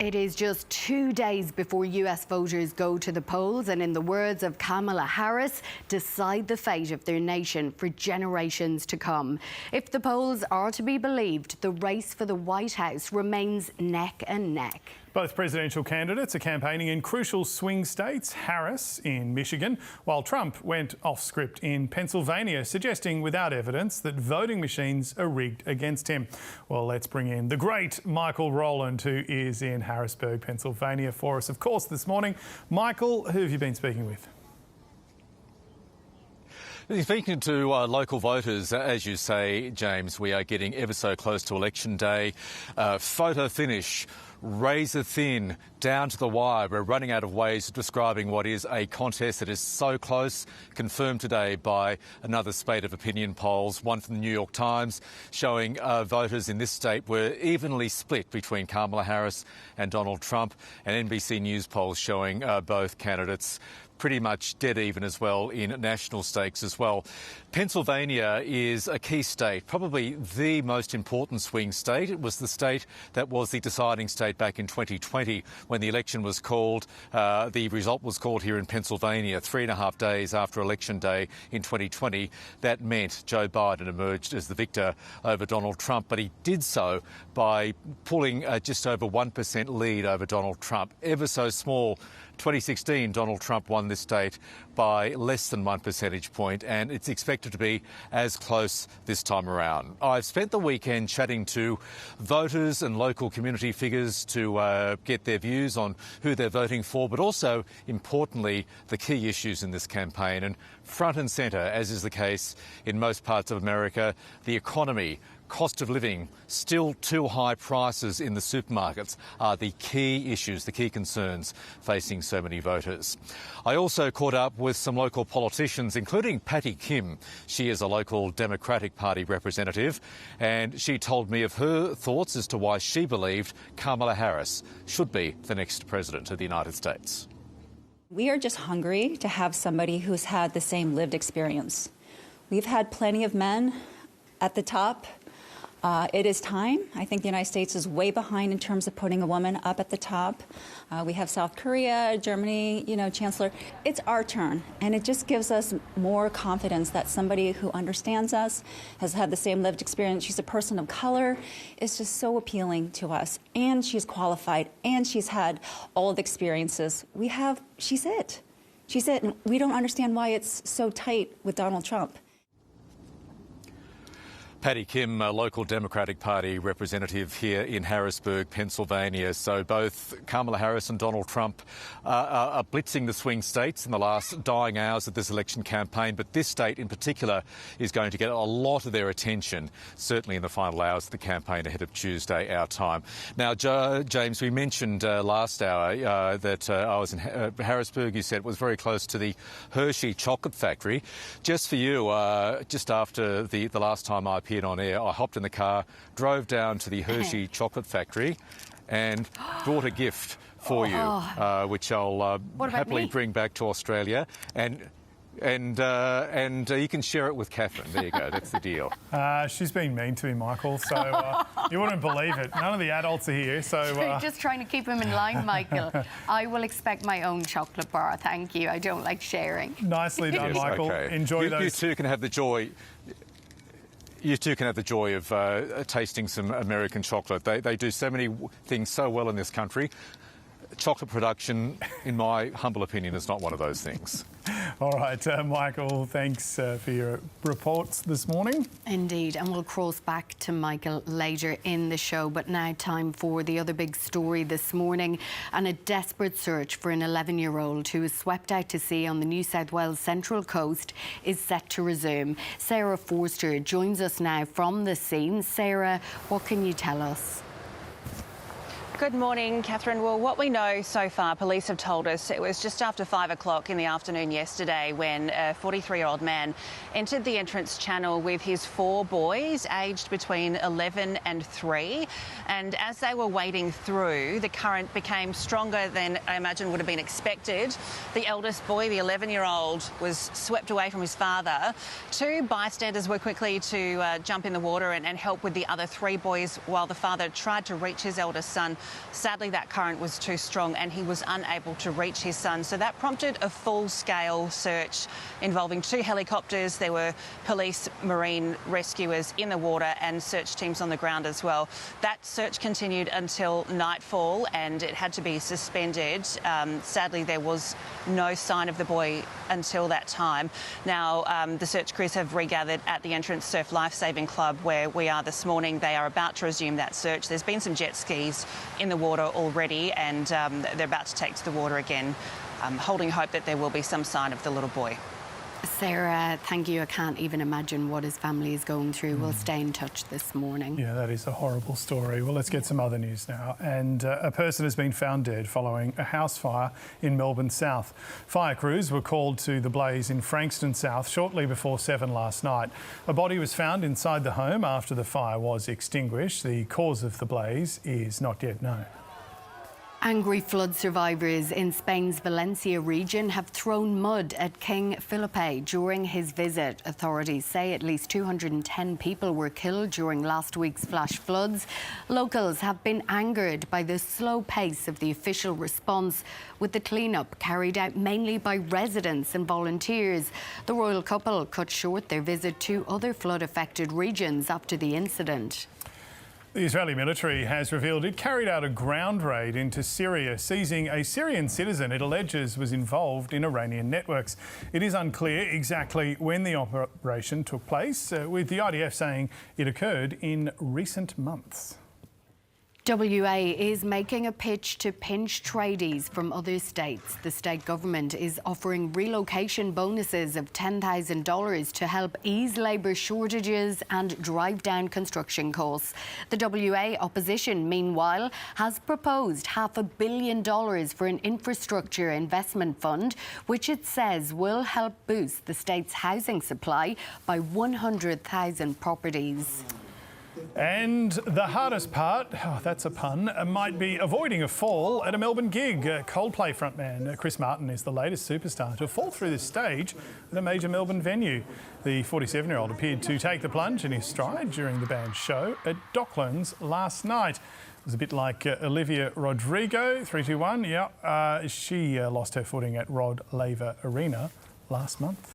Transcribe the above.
It is just 2 days before US voters go to the polls and, in the words of Kamala Harris, decide the fate of their nation for generations to come. If the polls are to be believed, the race for the White House remains neck and neck. Both presidential candidates are campaigning in crucial swing states, Harris in Michigan, while Trump went off script in Pennsylvania, suggesting without evidence that voting machines are rigged against him. Well, let's bring in the great Michael Rowland, who is in Harrisburg, Pennsylvania, for us, of course, this morning. Michael, who have you been speaking with? Speaking to local voters, as you say, James, we are getting ever so close to election day. Photo finish, razor thin, down to the wire. We're running out of ways of describing what is a contest that is so close, confirmed today by another spate of opinion polls, one from the New York Times, showing voters in this state were evenly split between Kamala Harris and Donald Trump, and NBC News polls showing both candidates pretty much dead even as well in national stakes as well. Pennsylvania is a key state, probably the most important swing state. It was the state that was the deciding state back in 2020 when the election was called. The result was called here in Pennsylvania 3.5 days after Election Day in 2020. That meant Joe Biden emerged as the victor over Donald Trump, but he did so by pulling just over 1% lead over Donald Trump. Ever so small. 2016, Donald Trump won this state by less than 1 percentage point, and it's expected to be as close this time around. I've spent the weekend chatting to voters and local community figures to get their views on who they're voting for, but also, importantly, the key issues in this campaign. And front and centre, as is the case in most parts of America, the economy, cost of living, still too high prices in the supermarkets are the key issues, the key concerns facing so many voters. I also caught up with some local politicians, including Patty Kim. She is a local Democratic Party representative, and she told me of her thoughts as to why she believed Kamala Harris should be the next president of the United States. We are just hungry to have somebody who's had the same lived experience. We've had plenty of men at the top. It is time. I think the United States is way behind in terms of putting a woman up at the top. We have South Korea, Germany, Chancellor. It's our turn, and it just gives us more confidence that somebody who understands us, has had the same lived experience, she's a person of color, is just so appealing to us. And she's qualified, and she's had all the experiences. She's it. She's it, and we don't understand why it's so tight with Donald Trump. Patty Kim, a local Democratic Party representative here in Harrisburg, Pennsylvania. So both Kamala Harris and Donald Trump are blitzing the swing states in the last dying hours of this election campaign. But this state in particular is going to get a lot of their attention, certainly in the final hours of the campaign ahead of Tuesday, our time. Now, James, we mentioned last hour that I was in Harrisburg. You said it was very close to the Hershey chocolate factory. Just for you, just after the last time I appeared on air, I hopped in the car, drove down to the Hershey chocolate factory and brought a gift for you, which I'll happily bring back to Australia. And you can share it with Catherine. There you go. That's the deal. She's been mean to me, Michael, so you wouldn't believe it. None of the adults are here, so... You're just trying to keep him in line, Michael. I will expect my own chocolate bar, thank you. I don't like sharing. Nicely done, Yes, Michael. okay. Enjoy those. You two can have the joy... You too can have the joy of tasting some American chocolate. They do so many things so well in this country. Chocolate production, in my humble opinion, is not one of those things. All right, Michael, thanks for your reports this morning. Indeed, and we'll cross back to Michael later in the show. But now time for the other big story this morning, and a desperate search for an 11-year-old who was swept out to sea on the New South Wales Central Coast is set to resume. Sarah Forster joins us now from the scene. Sarah, what can you tell us? Good morning, Catherine. Well, what we know so far, police have told us it was just after 5 o'clock in the afternoon yesterday when a 43-year-old man entered the entrance channel with his 4 boys, aged between 11 and 3. And as they were wading through, the current became stronger than I imagine would have been expected. The eldest boy, the 11-year-old, was swept away from his father. 2 bystanders were quickly to jump in the water and help with the other 3 boys while the father tried to reach his eldest son Sadly, that current was too strong and he was unable to reach his son. So that prompted a full-scale search involving 2 helicopters. There were police, marine rescuers in the water and search teams on the ground as well. That search continued until nightfall and it had to be suspended. Sadly, there was no sign of the boy until that time. Now, the search crews have regathered at the Entrance Surf Lifesaving Club where we are this morning. They are about to resume that search. There's been some jet skis in the water already and they're about to take to the water again, holding hope that there will be some sign of the little boy. Sarah, thank you. I can't even imagine what his family is going through. We'll stay in touch this morning. Yeah, that is a horrible story. Well, let's get some other news now. And a person has been found dead following a house fire in Melbourne South. Fire crews were called to the blaze in Frankston South shortly before 7 last night. A body was found inside the home after the fire was extinguished. The cause of the blaze is not yet known. Angry flood survivors in Spain's Valencia region have thrown mud at King Felipe during his visit. Authorities say at least 210 people were killed during last week's flash floods. Locals have been angered by the slow pace of the official response, with the clean-up carried out mainly by residents and volunteers. The royal couple cut short their visit to other flood-affected regions after the incident. The Israeli military has revealed it carried out a ground raid into Syria, seizing a Syrian citizen it alleges was involved in Iranian networks. It is unclear exactly when the operation took place, with the IDF saying it occurred in recent months. WA is making a pitch to pinch tradies from other states. The state government is offering relocation bonuses of $10,000 to help ease labour shortages and drive down construction costs. The WA opposition, meanwhile, has proposed $500 million for an infrastructure investment fund, which it says will help boost the state's housing supply by 100,000 properties. And the hardest part, that's a pun, might be avoiding a fall at a Melbourne gig. Coldplay frontman Chris Martin is the latest superstar to fall through the stage at a major Melbourne venue. The 47-year-old appeared to take the plunge in his stride during the band's show at Docklands last night. It was a bit like Olivia Rodrigo, 321. She lost her footing at Rod Laver Arena last month.